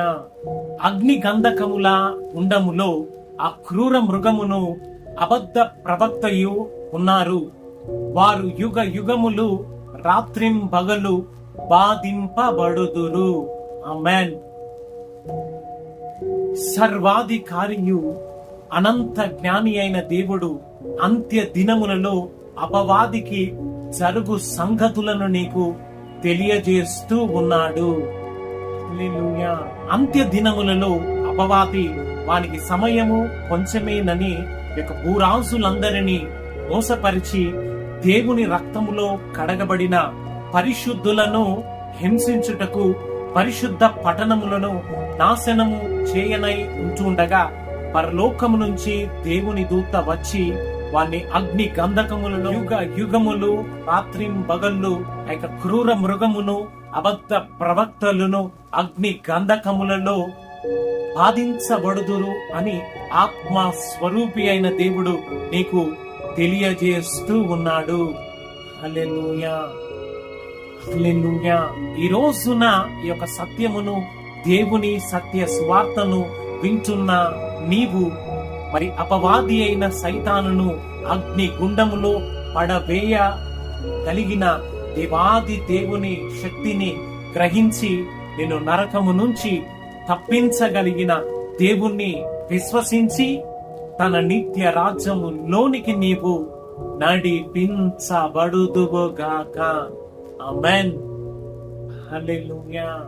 హల్లెలూయా. అగ్ని గంధకముల ఉండములో ఆ క్రూర మృగమును అబద్ధ ప్రవక్తయు ఉన్నారు. వారు యుగ యుగములు రాత్రింబగలు బాధింపబడుదురు. ఆమేన్. సర్వాధికారియు అనంత జ్ఞాని అయిన దేవుడు అంత్య దినములలో అపవాదికి జరుగు సంగతులను నీకు తెలియజేస్తూ ఉన్నాడు. హల్లెలూయా. అంత్య దినములలో అపవాది వానికి సమయము కొంచెమేనని భూరాజులందరినీ మోసపరిచి దేవుని రక్తములో కడగబడిన పరిశుద్ధులను హింసించుటకు పరిశుద్ధ పట్టణములను నాశనము చేయనై ఉంటుండగా పరలోకము నుంచి దేవుని దూత వచ్చి వారిని అగ్ని గంధకములను యుగ యుగములు రాత్రింబగళ్ళు క్రూర మృగమును అబద్ధ ప్రవక్తలను అగ్ని గంధకములలో బాధించబడుదురు అని ఆత్మ స్వరూపి అయిన దేవుడు నీకు తెలియజేస్తూ ఉన్నాడు. హల్లెలూయా. హల్లెలూయా. ఈ రోజున ఈ యొక్క సత్యమును, దేవుని సత్య సువార్తను వింటున్న నీవు మరి అపవాది అయిన సైతానును అగ్ని గుండములో పడవేయ కలిగిన దేవాది దేవుని శక్తిని గ్రహించి నేను నరకము నుంచి తప్పించగలిగిన దేవుణ్ణి విశ్వసించి తన నిత్య రాజ్యములోనికి నీవు నడిపించబడుదువుగాక. ఆమేన్. హల్లెలూయా.